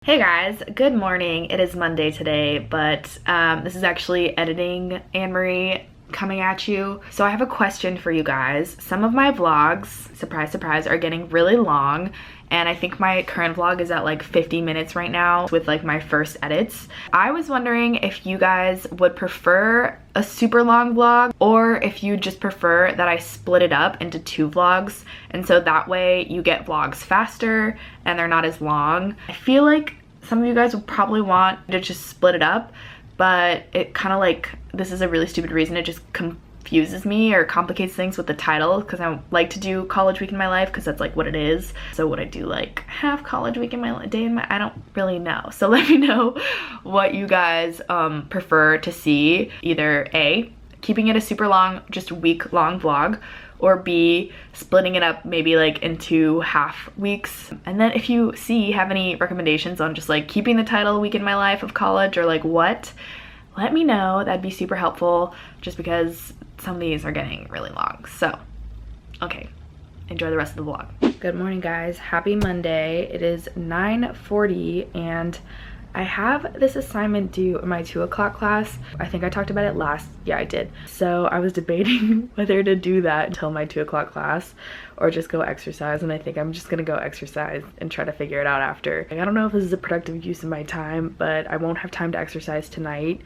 Hey guys, good morning. It is Monday today, but this is actually editing Anne-Marie coming at you. So I have a question for you guys. Some of my vlogs, surprise, surprise, are getting really long, and I think my current vlog is at like 50 minutes right now with like my first edits. I was wondering if you guys would prefer a super long vlog or if you just prefer that I split it up into 2 vlogs, and so that way you get vlogs faster and they're not as long. I feel like some of you guys would probably want to just split it up, but it kind of like, this is a really stupid reason, it just confuses me or complicates things with the title, because I like to do college week in my life because that's like what it is. So would I do like half college week in my day in my, I don't really know. So let me know what you guys prefer to see, either A, keeping it a super long, just week long vlog, or B, splitting it up maybe like into half weeks. And then if you have any recommendations on just like keeping the title week in my life of college or like what, let me know. That'd be super helpful, just because some of these are getting really long. So, okay, enjoy the rest of the vlog. Good morning guys, happy Monday. It is 9:40 and I have this assignment due in my 2 o'clock class. I think I talked about it last, yeah I did. So I was debating whether to do that until my 2 o'clock class or just go exercise, and I think I'm just gonna go exercise and try to figure it out after. I don't know if this is a productive use of my time, but I won't have time to exercise tonight.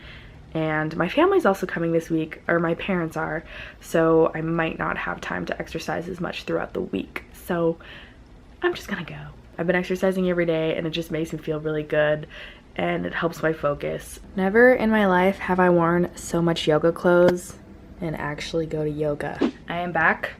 And my family's also coming this week, or my parents are, so I might not have time to exercise as much throughout the week. So I'm just gonna go. I've been exercising every day and it just makes me feel really good and it helps my focus. Never in my life have I worn so much yoga clothes and actually go to yoga. I am back.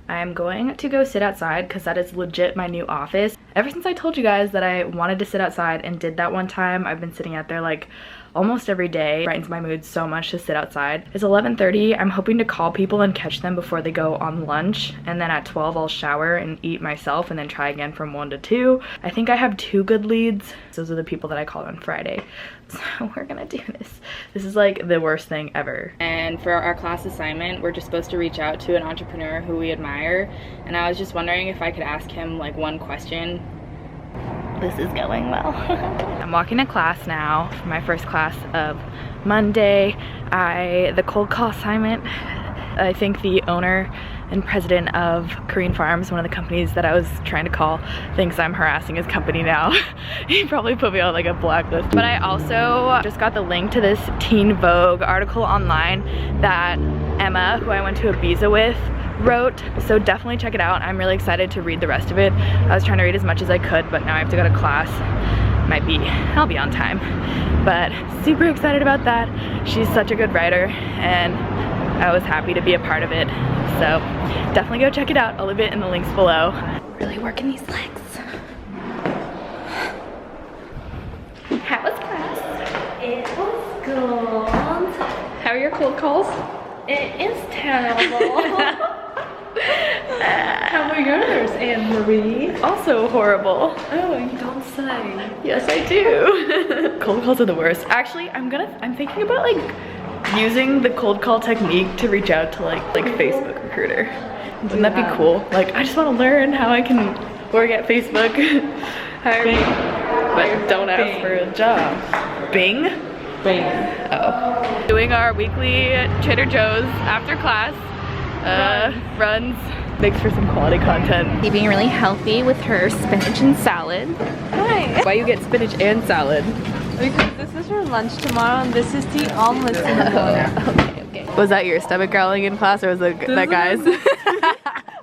I am going to go sit outside because that is legit my new office. Ever since I told you guys that I wanted to sit outside and did that one time, I've been sitting out there like almost every day. It brightens my mood so much to sit outside. It's 11:30. I'm hoping to call people and catch them before they go on lunch, and then at 12 I'll shower and eat myself and then try again from 1 to 2. I think I have 2 good leads. Those are the people that I called on Friday. So we're gonna do this. This is like the worst thing ever. And for our class assignment, we're just supposed to reach out to an entrepreneur who we admire, and I was just wondering if I could ask him like one question. This is going well. I'm walking to class now for my first class of Monday. The cold call assignment, I think the owner and president of Korean Farms, one of the companies that I was trying to call, thinks I'm harassing his company now. He probably put me on like a blacklist. But I also just got the link to this Teen Vogue article online that Emma, who I went to Ibiza with, wrote, so definitely check it out. I'm really excited to read the rest of it. I was trying to read as much as I could, but now I have to go to class. I'll be on time, but super excited about that. She's such a good writer and I was happy to be a part of it, so definitely go check it out. I'll leave it in the links below. Really working these legs. How was class? It was good. How are your cold calls? It is terrible. How were yours, Anne-Marie? Also horrible. Oh, you don't say. Yes, I do. Cold calls are the worst. Actually, I'm thinking about like using the cold call technique to reach out to like Facebook Recruiter. Wouldn't that be cool? Like, I just want to learn how I can work at Facebook. Hire me, but don't ask for a job. Bing? Bing. Oh. Doing our weekly Trader Joe's after class runs. Makes for some quality content. Being really healthy with her spinach and salad. Hi. Why you get spinach and salad? Because this is for lunch tomorrow and this is the omelets in the morning. Okay. Was that your stomach growling in class, or was it that guy's?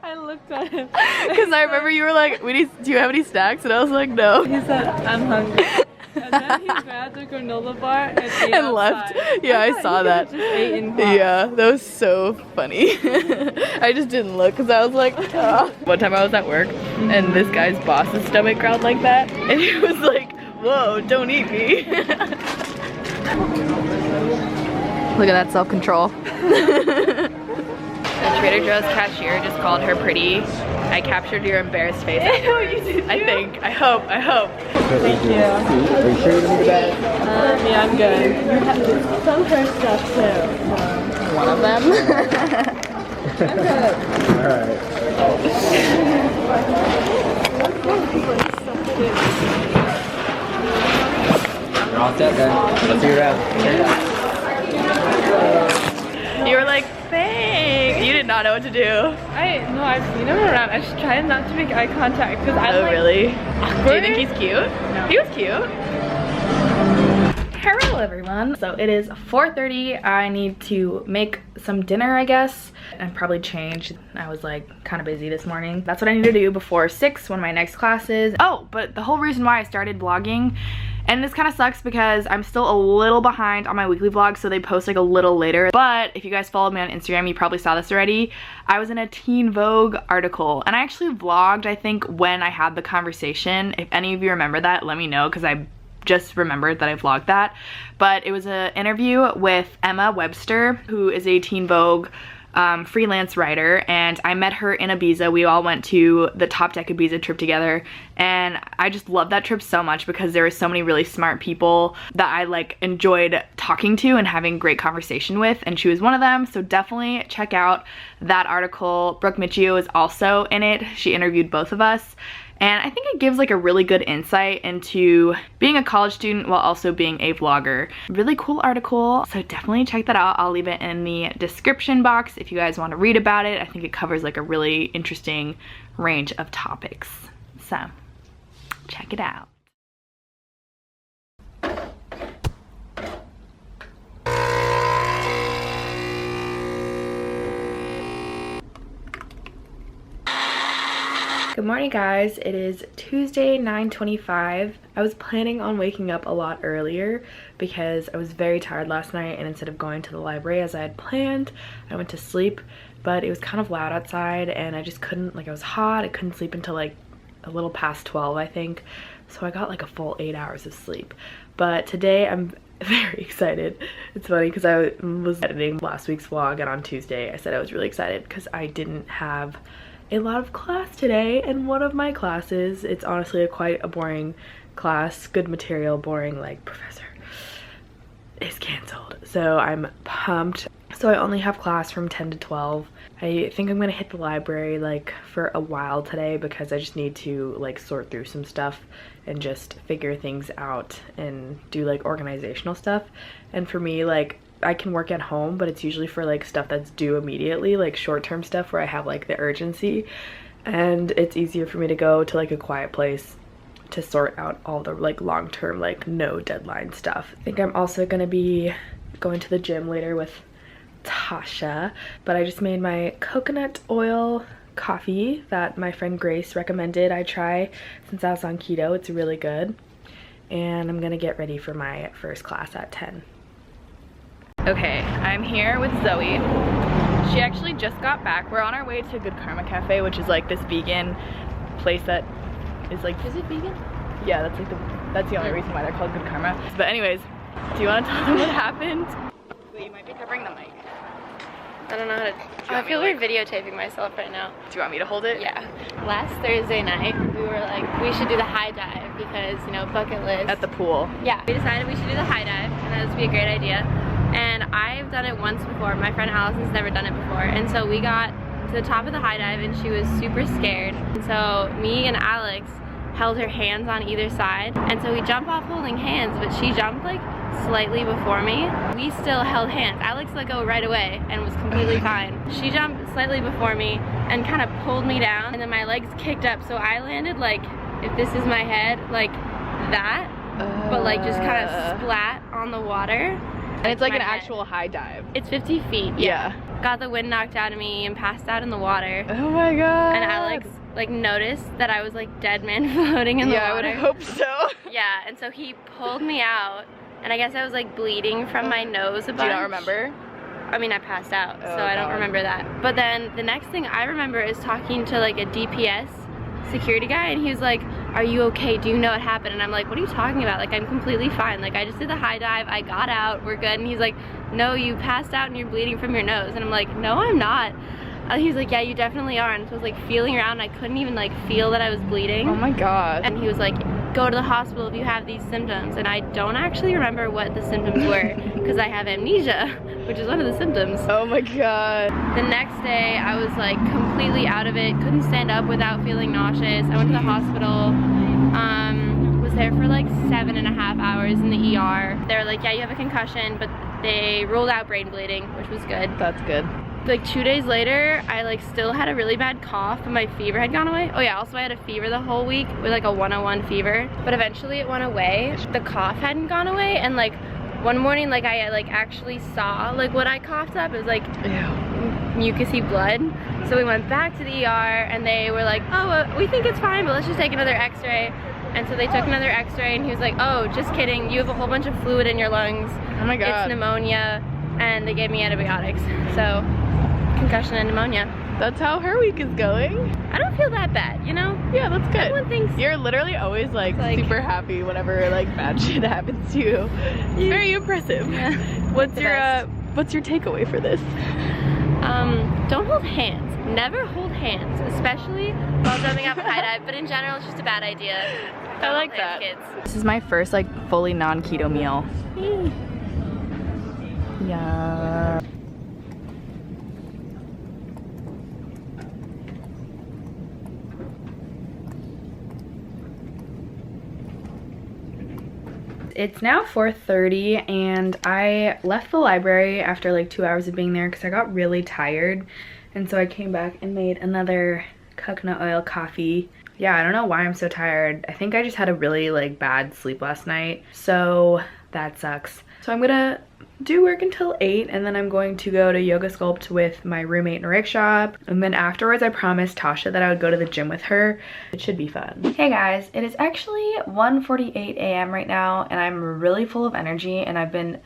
I looked at him. Because I remember you were like, do you have any snacks? And I was like, no. He said, I'm hungry. And then he grabbed a granola bar and ate and left. Yeah, I saw that. Just ate in class. Yeah, that was so funny. I just didn't look because I was like, oh. One time I was at work and this guy's boss's stomach growled like that, and he was like, whoa, don't eat me. Look at that self-control. The Trader Joe's cashier just called her pretty. I captured your embarrassed face. Ew, you did. I think. I hope. Thank you. Are you sure you don't need a bag? Yeah, I'm good. You have to some her stuff too. One of them. I'm good. Alright. All set then. Let's see you around. You were like, thanks. You did not know what to do. No, I've seen him around. I just try not to make eye contact because I'm like, really? awkward. Do you think he's cute? No. He was cute. Hello everyone. So it is 4:30. I need to make some dinner, I guess, and probably change. I was like kind of busy this morning. That's what I need to do before 6 when my next class is. Oh, but the whole reason why I started vlogging, and this kind of sucks because I'm still a little behind on my weekly vlog, so they post like a little later. But if you guys followed me on Instagram, you probably saw this already. I was in a Teen Vogue article, and I actually vlogged, I think, when I had the conversation. If any of you remember that, let me know, because I just remembered that I vlogged that. But it was an interview with Emma Webster, who is a Teen Vogue freelance writer, and I met her in Ibiza. We all went to the Topdeck Ibiza trip together, and I just loved that trip so much because there were so many really smart people that I like enjoyed talking to and having great conversation with, and she was one of them. So definitely check out that article. Brooke Michio is also in it. She interviewed both of us. And I think it gives like a really good insight into being a college student while also being a vlogger. Really cool article, so definitely check that out. I'll leave it in the description box if you guys want to read about it. I think it covers like a really interesting range of topics. So check it out. Good morning guys, it is Tuesday 9:25. I was planning on waking up a lot earlier because I was very tired last night, and instead of going to the library as I had planned, I went to sleep. But it was kind of loud outside and I just couldn't, like, I was hot, I couldn't sleep until like a little past 12 I think. So I got like a full 8 hours of sleep. But today I'm very excited. It's funny because I was editing last week's vlog, and on Tuesday I said I was really excited because I didn't have a lot of class today, and one of my classes, it's honestly quite a boring class, good material, boring, like, professor, is canceled. So I'm pumped. So I only have class from 10 to 12. I think I'm gonna hit the library like for a while today because I just need to like sort through some stuff and just figure things out and do like organizational stuff. And for me, like, I can work at home, but it's usually for like stuff that's due immediately, like short-term stuff where I have like the urgency, and it's easier for me to go to like a quiet place to sort out all the like long-term, like no deadline stuff. I think I'm also gonna be going to the gym later with Tasha, but I just made my coconut oil coffee that my friend Grace recommended I try since I was on keto. It's really good, and I'm gonna get ready for my first class at 10. Okay, I'm here with Zoe. She actually just got back. We're on our way to Good Karma Cafe, which is like this vegan place that is like... Is it vegan? Yeah, that's the only reason why they're called Good Karma. But anyways, do you want to tell them what happened? Wait, you might be covering the mic. I don't know how to... I feel like videotaping myself right now. Do you want me to hold it? Yeah. Last Thursday night, we were like, we should do the high dive because, you know, bucket list. At the pool. Yeah. We decided we should do the high dive, and that would be a great idea. And I've done it once before. My friend Allison's never done it before. And so we got to the top of the high dive and she was super scared. And so me and Alex held her hands on either side. And so we jump off holding hands, but she jumped like slightly before me. We still held hands. Alex let go right away and was completely fine. She jumped slightly before me and kind of pulled me down, and then my legs kicked up. So I landed like, if this is my head, like that, but like just kind of splat on the water. And it's like an actual high dive. It's 50 feet. Yeah. Got the wind knocked out of me and passed out in the water. Oh my god. And Alex like noticed that I was like dead man floating in the water. Yeah, I would hope so. Yeah, and so he pulled me out, and I guess I was like bleeding from my nose a bunch. Do you not remember? I mean, I passed out, Oh, so I don't God. remember that. But then the next thing I remember is talking to like a DPS security guy, and he was like, are you okay? Do you know what happened? And I'm like, what are you talking about? Like, I'm completely fine. Like, I just did the high dive, I got out, we're good. And he's like, no, you passed out and you're bleeding from your nose. And I'm like, no, I'm not. He's like, yeah, you definitely are. And so I was like feeling around, I couldn't even like feel that I was bleeding. Oh my god. And he was like, go to the hospital if you have these symptoms. And I don't actually remember what the symptoms were because I have amnesia, which is one of the symptoms. Oh my god. The next day I was like completely out of it, couldn't stand up without feeling nauseous. I went to the hospital, was there for like 7.5 hours in the ER. They were like, yeah, you have a concussion, but they ruled out brain bleeding, which was good. That's good. Like 2 days later, I like still had a really bad cough, but my fever had gone away. Oh yeah, also I had a fever the whole week with like a 101 fever, but eventually it went away. The cough hadn't gone away, and like one morning, like I like actually saw like what I coughed up. It was like mucousy blood. So we went back to the ER, and they were like, oh, we think it's fine, but let's just take another x-ray. And so they took another x-ray, and he was like, oh, just kidding, you have a whole bunch of fluid in your lungs. Oh my god. It's pneumonia. And they gave me antibiotics. So concussion and pneumonia. That's how her week is going. I don't feel that bad, you know? Yeah, that's good. Everyone thinks you're literally always like super happy whenever like bad shit happens to you. It's very impressive. Yeah. What's your takeaway for this? Don't hold hands. Never hold hands, especially while jumping off a high dive, but in general it's just a bad idea. I like that. Kids. This is my first like fully non-keto meal. Yeah. It's now 4:30 and I left the library after like 2 hours of being there because I got really tired, and so I came back and made another coconut oil coffee. Yeah, I don't know why I'm so tired. I think I just had a really like bad sleep last night, so that sucks. So I'm gonna do work until 8, and then I'm going to go to yoga sculpt with my roommate in a rickshaw, and then afterwards I promised Tasha that I would go to the gym with her. It should be fun. Hey guys, it is actually 1:48 a.m. right now, and I'm really full of energy, and I've been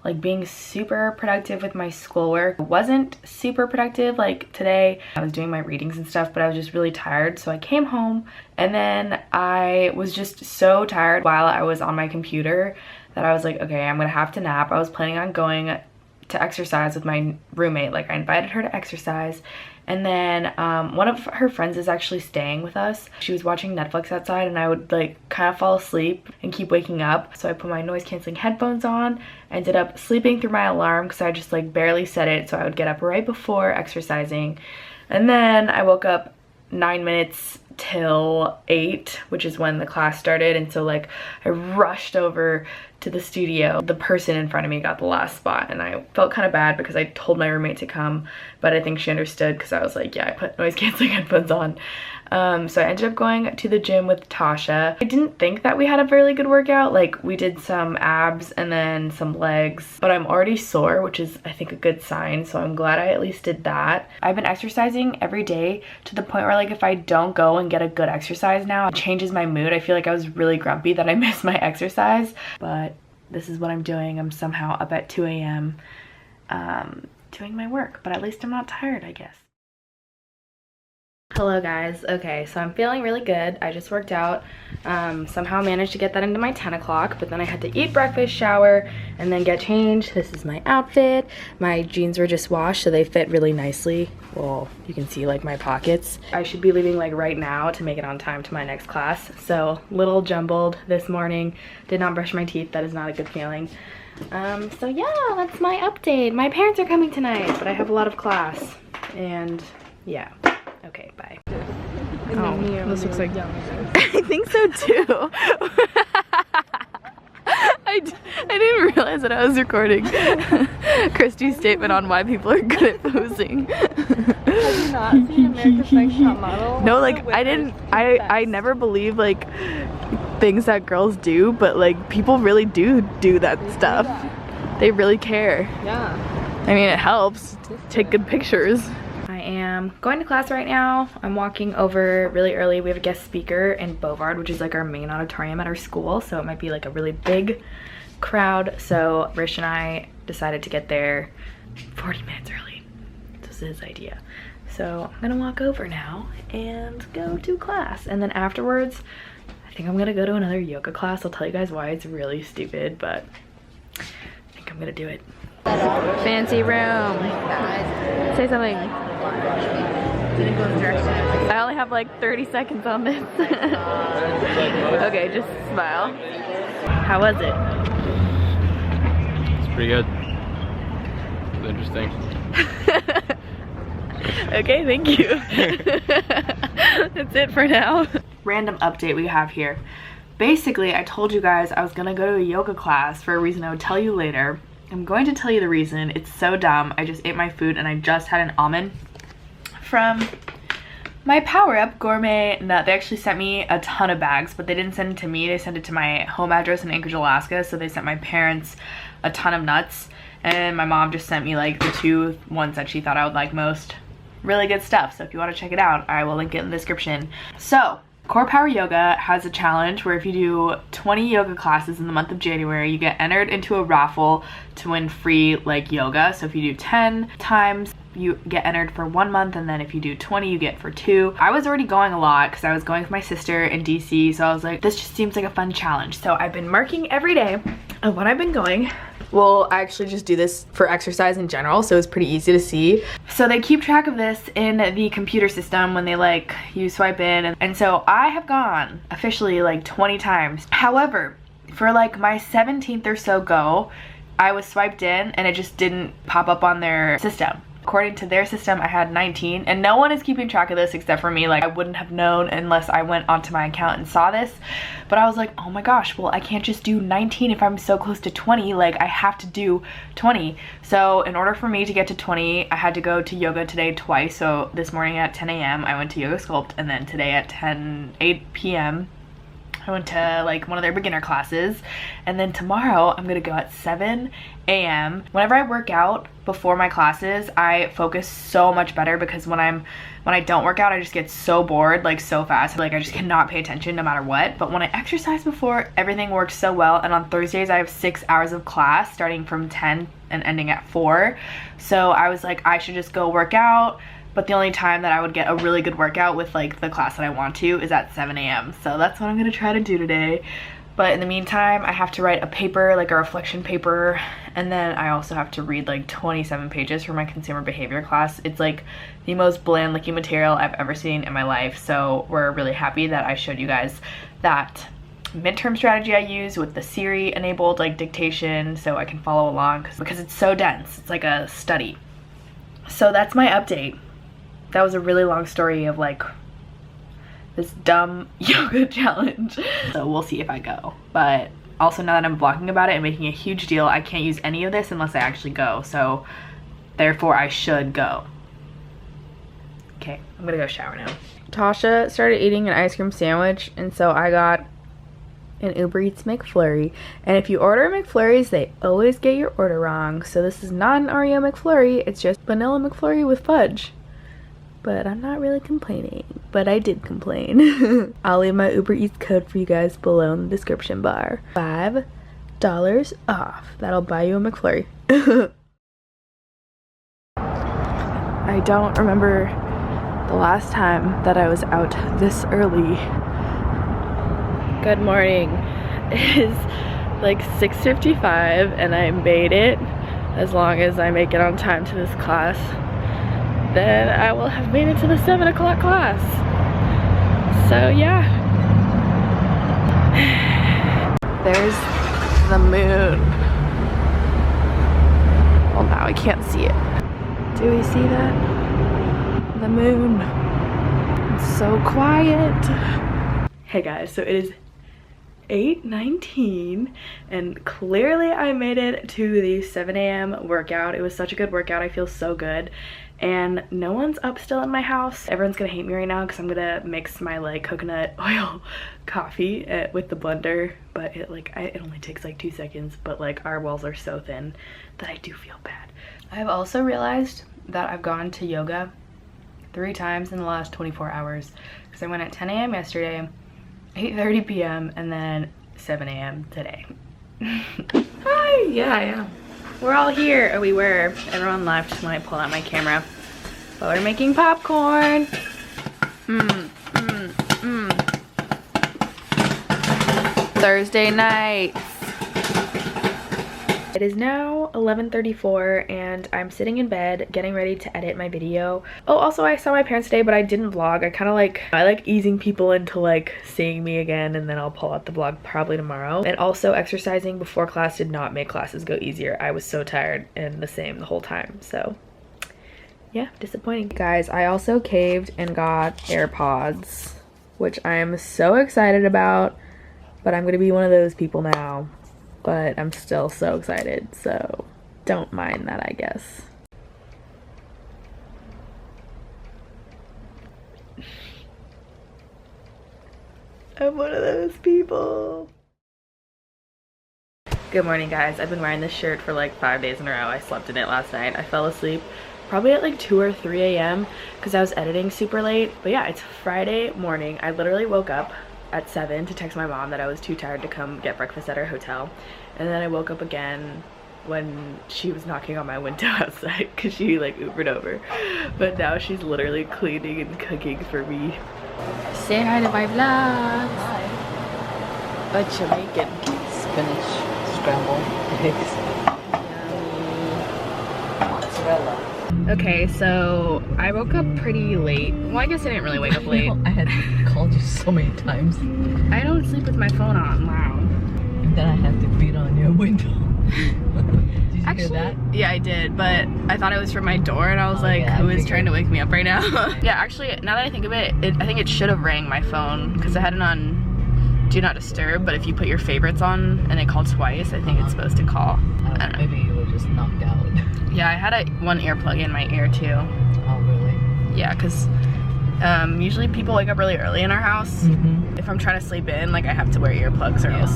like being super productive with my schoolwork. I wasn't super productive like today. I was doing my readings and stuff, but I was just really tired, so I came home, and then I was just so tired while I was on my computer that I was like, okay, I'm gonna have to nap. I was planning on going to exercise with my roommate. Like, I invited her to exercise, and then one of her friends is actually staying with us. She was watching Netflix outside, and I would like kind of fall asleep and keep waking up. So I put my noise canceling headphones on. I ended up sleeping through my alarm because I just like barely set it, so I would get up right before exercising. And then I woke up 9 minutes till 8, which is when the class started, and so like I rushed over to the studio. The person in front of me got the last spot, and I felt kind of bad because I told my roommate to come, but I think she understood because I was like, yeah, I put noise canceling headphones on. So I ended up going to the gym with Tasha. I didn't think that we had a really good workout. Like, we did some abs and then some legs, but I'm already sore, which is I think a good sign, so I'm glad I at least did that. I've been exercising every day to the point where like if I don't go and get a good exercise now, it changes my mood. I feel like I was really grumpy that I missed my exercise, but this is what I'm doing. I'm somehow up at 2 a.m. Doing my work, but at least I'm not tired, I guess. Hello guys. Okay, so I'm feeling really good. I just worked out, somehow managed to get that into my 10 o'clock, but then I had to eat breakfast, shower, and then get changed. This is my outfit. My jeans were just washed, so they fit really nicely. Well, you can see like my pockets. I should be leaving like right now to make it on time to my next class, so little jumbled this morning. Did not brush my teeth. That is not a good feeling. So yeah, that's my update. My parents are coming tonight, but I have a lot of class, and yeah. Okay, bye. Oh, this looks like... I think so too. I didn't realize that I was recording Christy's statement on why people are good at posing. Have you not seen America's Next Top Model? No, like I never believe like things that girls do, but like people really do that stuff. They really care. Yeah. I mean, it helps. Take good pictures. I am going to class right now. I'm walking over really early. We have a guest speaker in Boulevard, which is like our main auditorium at our school, so it might be like a really big crowd. So Rish and I decided to get there 40 minutes early. This is his idea. So I'm gonna walk over now and go to class, and then afterwards I think I'm gonna go to another yoga class. I'll tell you guys why. It's really stupid, but I think I'm gonna do it. Fancy room. Say something. I only have like 30 seconds on this. Okay, just smile. How was it? It's pretty good. It's interesting. Okay, thank you. That's it for now. Random update we have here. basically I told you guys I was gonna go to a yoga class for a reason I would tell you later. I'm going to tell you the reason. It's so dumb. I just ate my food and I just had an almond from my Power Up Gourmet Nut. They actually sent me a ton of bags, but they didn't send it to me. They sent it to my home address in Anchorage, Alaska. So they sent my parents a ton of nuts, and my mom just sent me like the 2 ones that she thought I would like most. Really good stuff. So if you want to check it out, I will link it in the description. So Core Power Yoga has a challenge where if you do 20 yoga classes in the month of January, you get entered into a raffle to win free like yoga. So if you do 10 times, you get entered for 1 month, and then if you do 20, you get for 2. I was already going a lot because I was going with my sister in DC, so I was like, this just seems like a fun challenge. So I've been marking every day of when I've been going. Well, I actually just do this for exercise in general, so it's pretty easy to see. So they keep track of this in the computer system when they like you swipe in, and so I have gone officially like 20 times. However, for like my 17th or so go, I was swiped in and it just didn't pop up on their system. According to their system, I had 19, and no one is keeping track of this except for me. Like, I wouldn't have known unless I went onto my account and saw this. But I was like, oh my gosh, well, I can't just do 19 if I'm so close to 20. Like, I have to do 20. So in order for me to get to 20, I had to go to yoga today twice. So this morning at 10 a.m. I went to Yoga Sculpt, and then today at 8 p.m. I went to like one of their beginner classes, and then tomorrow I'm gonna go at 7 a.m. Whenever I work out before my classes, I focus so much better, because when I don't work out, I just get so bored like so fast. Like, I just cannot pay attention no matter what. But when I exercise before, everything works so well. And on Thursdays I have 6 hours of class starting from 10 and ending at 4. So I was like, I should just go work out. But the only time that I would get a really good workout with like the class that I want to is at 7 a.m. So that's what I'm gonna try to do today. But in the meantime, I have to write a paper, like a reflection paper, and then I also have to read like 27 pages for my consumer behavior class. It's like the most bland looking material I've ever seen in my life. So we're really happy that I showed you guys that midterm strategy I use with the Siri enabled like dictation, so I can follow along, because it's so dense. It's like a study. So that's my update. That was a really long story of like this dumb yoga challenge. So we'll see if I go. But also, now that I'm vlogging about it and making a huge deal, I can't use any of this unless I actually go. So therefore I should go. Okay, I'm gonna go shower now. Tasha started eating an ice cream sandwich, and so I got an Uber Eats McFlurry. And if you order McFlurries, they always get your order wrong. So this is not an Oreo McFlurry, it's just vanilla McFlurry with fudge. But I'm not really complaining, but I did complain. I'll leave my Uber Eats code for you guys below in the description bar. $5 off. That'll buy you a McFlurry. I don't remember the last time that I was out this early. Good morning. It is like 6:55 and I made it. As long as I make it on time to this class, then I will have made it to the 7 o'clock class. So yeah. There's the moon. Well, now I can't see it. Do we see that? The moon. It's so quiet. Hey guys, so it is 8:19 and clearly I made it to the 7 a.m. workout. It was such a good workout. I feel so good. And no one's up still in my house. Everyone's gonna hate me right now because I'm gonna mix my like coconut oil coffee with the blender, but it only takes like 2 seconds, but like our walls are so thin that I do feel bad. I've also realized that I've gone to yoga 3 times in the last 24 hours because I went at 10 a.m. yesterday, 8:30 p.m. and then 7 a.m. today. Hi, yeah, I am. We're all here, or we were. Everyone left when I pulled out my camera. But we're making popcorn. Thursday night. It is now 11:34 and I'm sitting in bed getting ready to edit my video. Oh, also I saw my parents today, but I didn't vlog. I like easing people into like seeing me again, and then I'll pull out the vlog probably tomorrow. And also exercising before class did not make classes go easier. I was so tired and the same the whole time. So yeah, disappointing. Guys, I also caved and got AirPods, which I am so excited about. but I'm gonna be one of those people now. But I'm still so excited, so don't mind that, I guess. I'm one of those people. Good morning, guys. I've been wearing this shirt for like 5 days in a row. I slept in it last night. I fell asleep probably at like 2 or 3 a.m. because I was editing super late. But yeah, it's Friday morning. I literally woke up at 7 to text my mom that I was too tired to come get breakfast at her hotel. And then I woke up again when she was knocking on my window outside because she like Ubered over. But now she's literally cleaning and cooking for me. Say hi to my vlog. Hi. What you making? Spinach, scrambled eggs, mozzarella. Okay, so I woke up pretty late. Well, I guess I didn't really wake up late. I had called you so many times. I don't sleep with my phone on loud. And then I had to beat on your window. Did you hear that? Yeah, I did, but I thought it was from my door and I was like, yeah, who is trying to wake me up right now? Yeah, actually, now that I think of it, I think it should have rang my phone because I had it on Do Not Disturb, but if you put your favorites on and they call twice, I think it's supposed to call. I don't know. Maybe you were just knocked out. Yeah, I had one earplug in my ear too. Oh, really? Yeah, because usually people wake up really early in our house. If I'm trying to sleep in, like I have to wear earplugs or else.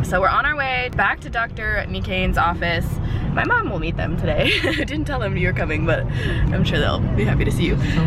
So we're on our way back to Dr. Nikane's office. My mom will meet them today. I didn't tell them you were coming, but I'm sure they'll be happy to see you. So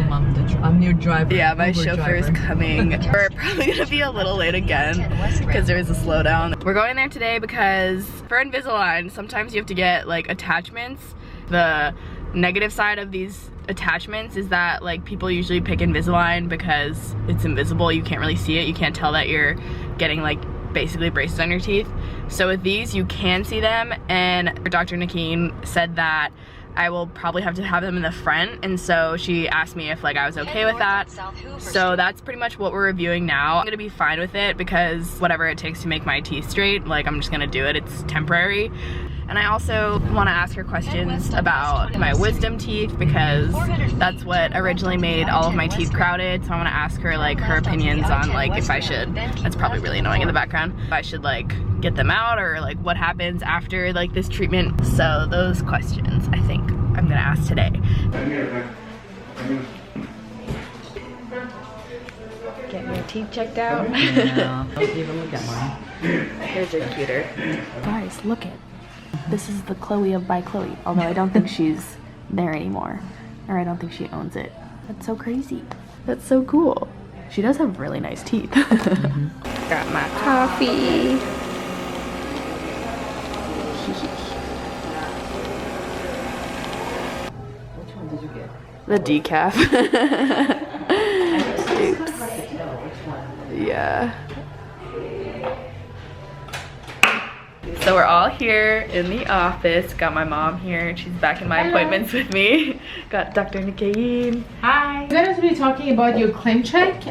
I'm your driver. Yeah, my chauffeur is coming. We're probably gonna be a little late again because there was a slowdown. We're going there today because for Invisalign, sometimes you have to get like attachments. The negative side of these attachments is that like people usually pick Invisalign because it's invisible. You can't really see it. You can't tell that you're getting like basically braces on your teeth. So with these, you can see them, and Dr. Nikane said that I will probably have to have them in the front, and so she asked me if like I was okay with that. So that's pretty much what we're reviewing now. I'm gonna be fine with it because whatever it takes to make my teeth straight, like I'm just gonna do it. It's temporary. And I also want to ask her questions about my wisdom teeth because that's what originally made all of my teeth crowded. So I want to ask her like her opinions on like if I should, that's probably really annoying in the background, if I should like get them out or like what happens after like this treatment. So those questions I think I'm gonna ask today. Getting your teeth checked out. Yeah, don't even look at mine. Here's your cuter. Guys, look it. This is the Chloe of by Chloe, although I don't think she's there anymore, or I don't think she owns it. That's so crazy. That's so cool. She does have really nice teeth. Got my coffee. Which one did you get? The decaf. Oops. Yeah. So we're all here in the office. Got my mom here. She's back in my appointments with me. Got Dr. Nikane. Hi. We're going to be talking about your clean check.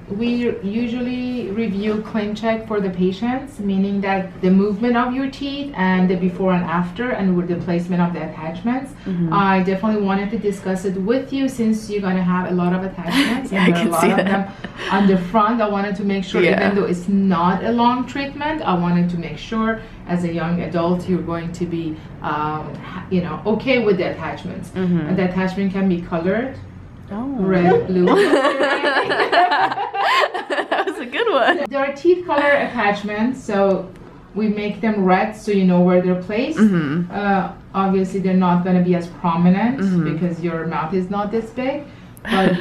We usually review clean check for the patients, meaning that the movement of your teeth and the before and after and with the placement of the attachments. I definitely wanted to discuss it with you since you're going to have a lot of attachments. Yeah, and I can there are a lot see of that. them on the front. I wanted to make sure, Yeah. even though it's not a long treatment, I wanted to make sure as a young adult you're going to be okay with the attachments. And the attachment can be colored, red, blue. That was a good one. There are teeth color attachments, so we make them red so you know where they're placed. Obviously they're not going to be as prominent because your mouth is not this big. But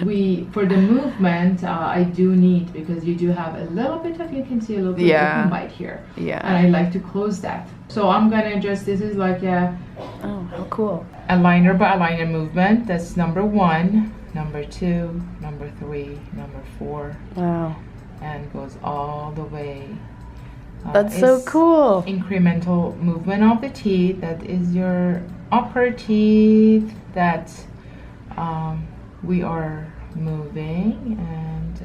for the movement, I do need, because you do have a little bit of, you can see a little bit of open bite here. Yeah. And I like to close that. So I'm gonna this is like a Oh, how cool. aligner by aligner movement. That's number 1, number 2, number 3, number 4, Wow. and goes all the way. That's so it's cool. Incremental movement of the teeth. That is your upper teeth that we are moving and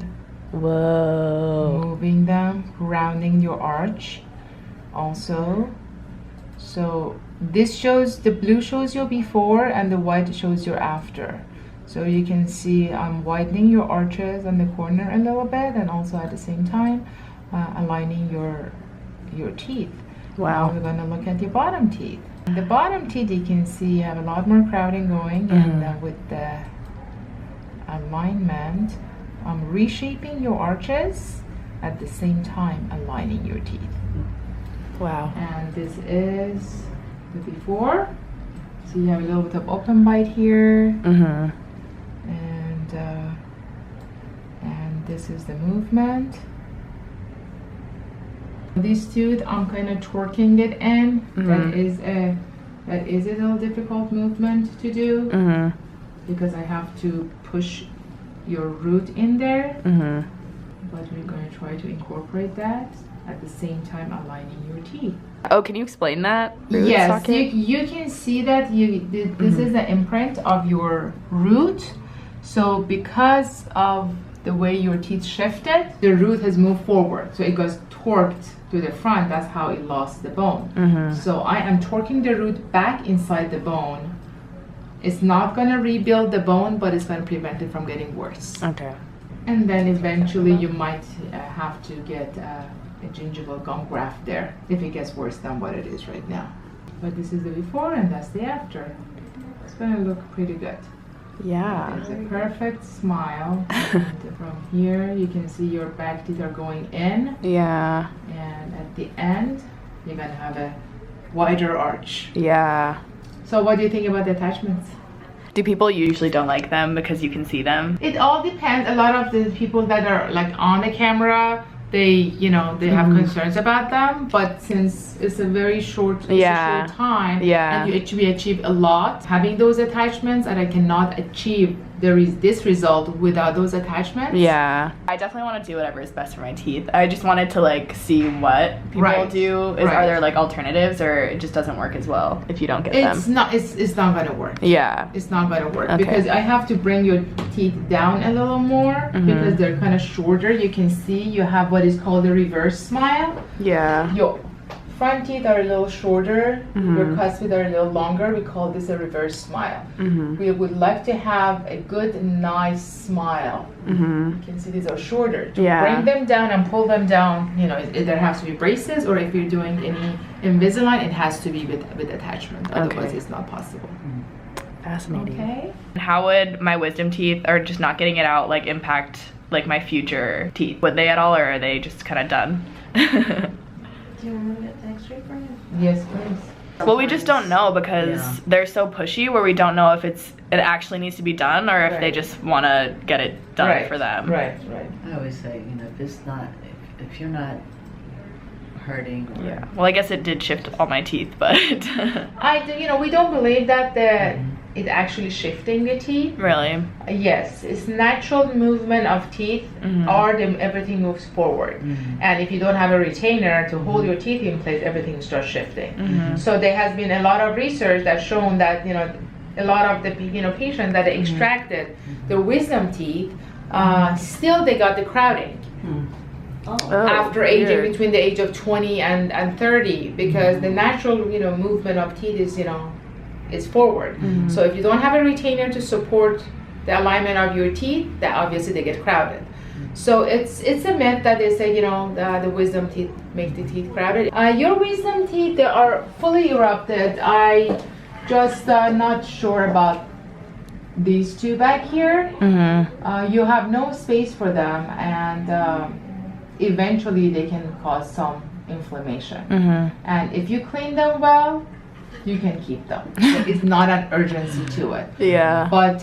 Whoa. moving them, rounding your arch also. So this shows, the blue shows your before and the white shows your after. So you can see I'm widening your arches on the corner a little bit, and also at the same time aligning your teeth. Wow. Now we're gonna look at your bottom teeth. The bottom teeth, you can see you have a lot more crowding going, and with the alignment, I'm reshaping your arches at the same time aligning your teeth. Wow. And this is the before. So you have a little bit of open bite here, and this is the movement. This tooth, I'm kind of torquing it in. That is a little difficult movement to do because I have to push your root in there. But we're going to try to incorporate that at the same time aligning your teeth. Oh, can you explain that? Root Yes, socket? you can see that this is the imprint of your root. So because of the way your teeth shifted, the root has moved forward. So it goes torqued to the front. That's how it lost the bone. So I am torquing the root back inside the bone. It's not going to rebuild the bone, but it's going to prevent it from getting worse. Okay. And then eventually you might have to get a gingival gum graft there if it gets worse than what it is right now. But this is the before and that's the after. It's going to look pretty good. Yeah. It's a perfect smile. And from here you can see your back teeth are going in. Yeah. And at the end you're going to have a wider arch. Yeah. So what do you think about the attachments? Do people usually don't like them because you can see them? It all depends. A lot of the people that are like on the camera, they have concerns about them, but since it's a very short, short time, and you actually achieve a lot having those attachments, and I cannot achieve this result without those attachments. Yeah, I definitely want to do whatever is best for my teeth. I just wanted to like see what people do. Are there like alternatives, or it just doesn't work as well if you don't get them? It's not gonna work. Yeah, it's not gonna work because I have to bring your teeth down a little more because they're kind of shorter. You can see you have what is called a reverse smile. Yeah. Your front teeth are a little shorter, your cuspid are a little longer. We call this a reverse smile. We would like to have a good, nice smile. You can see these are shorter. To bring them down and pull them down, there has to be braces, or if you're doing any Invisalign, it has to be with attachment. Otherwise, it's not possible. Fascinating. Okay. How would my wisdom teeth, or just not getting it out, like impact like my future teeth? Would they at all, or are they just kind of done? Do you want to get the X-ray for you? Yes, please. Well, we just don't know because they're so pushy where we don't know if it actually needs to be done or if they just want to get it done for them. Right. I always say, if you're not hurting. Yeah. Well, I guess it did shift all my teeth, but we don't believe that it's actually shifting the teeth. Really? Yes, it's natural movement of teeth, or everything moves forward. And if you don't have a retainer to hold your teeth in place, everything starts shifting. So there has been a lot of research that's shown that a lot of the patients that extracted the wisdom teeth, still they got the crowding. After aging between the age of 20 and 30, because the natural movement of teeth is forward. So if you don't have a retainer to support the alignment of your teeth, that obviously they get crowded. So it's a myth that they say the wisdom teeth make the teeth crowded. Your wisdom teeth, they are fully erupted. I just not sure about these two back here. You have no space for them, and eventually they can cause some inflammation. And if you clean them well, you can keep them. So it's not an urgency to it. Yeah. But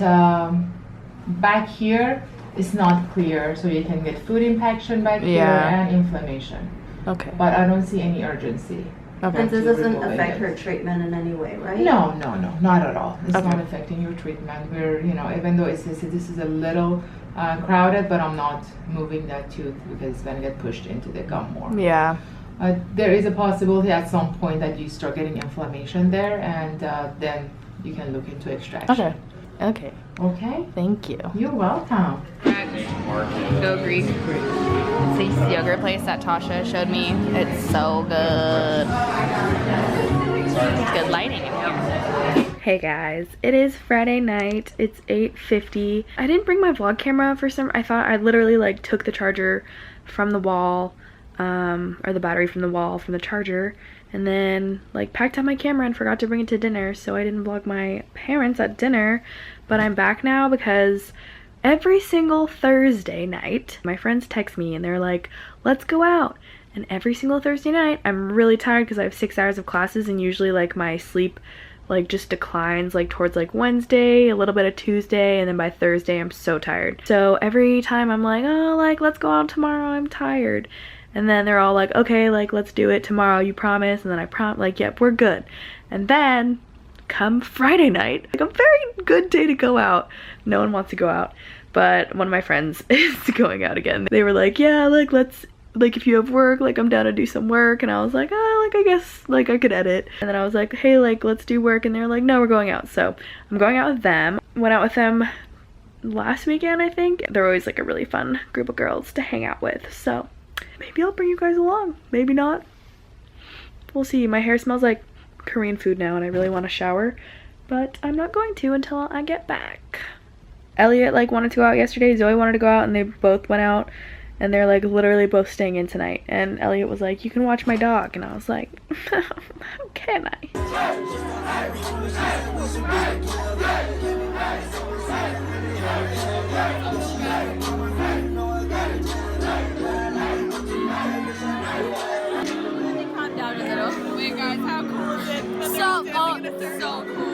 back here, it's not clear, so you can get food impaction back here and inflammation. Okay. But I don't see any urgency. Okay. And this doesn't affect her treatment in any way, right? No, not at all. It's not affecting your treatment. We're, even though this is a little crowded, but I'm not moving that tooth because it's going to get pushed into the gum more. Yeah. There is a possibility at some point that you start getting inflammation there, and then you can look into extraction. Okay. Thank you. You're welcome. Go Greek. It's this yogurt place that Tasha showed me. It's so good. It's good lighting in here. Hey guys, it is Friday night. It's 8:50. I didn't bring my vlog camera for some. I thought I literally took the charger from the wall or the battery from the wall from the charger, and then like packed up my camera and forgot to bring it to dinner, so I didn't vlog my parents at dinner. But I'm back now because every single Thursday night my friends text me and they're like, let's go out. And every single Thursday night I'm really tired because I have 6 hours of classes, and usually like my sleep like just declines like towards like Wednesday, a little bit of Tuesday, and then by Thursday I'm so tired. So every time I'm like, oh, like let's go out tomorrow, I'm tired. And then they're all like, okay, like let's do it tomorrow, you promise? And then I like, yep, we're good. And then come Friday night, like a very good day to go out. No one wants to go out, but one of my friends is going out again. They were like, yeah, like let's, like if you have work, like I'm down to do some work. And I was like, oh, like I guess like I could edit. And then I was like, hey, like let's do work. And they're like, no, we're going out. So I'm going out with them. Went out with them last weekend, I think. They're always like a really fun group of girls to hang out with. So maybe I'll bring you guys along, maybe not. We'll see. My hair smells like Korean food now and I really want to shower, but I'm not going to until I get back. Elliot like wanted to go out yesterday, Zoe wanted to go out, and they both went out, and they're like literally both staying in tonight. And Elliot was like, you can watch my dog, and I was like, how can I? Calm down a little. Wait guys, how cool is it? So cool.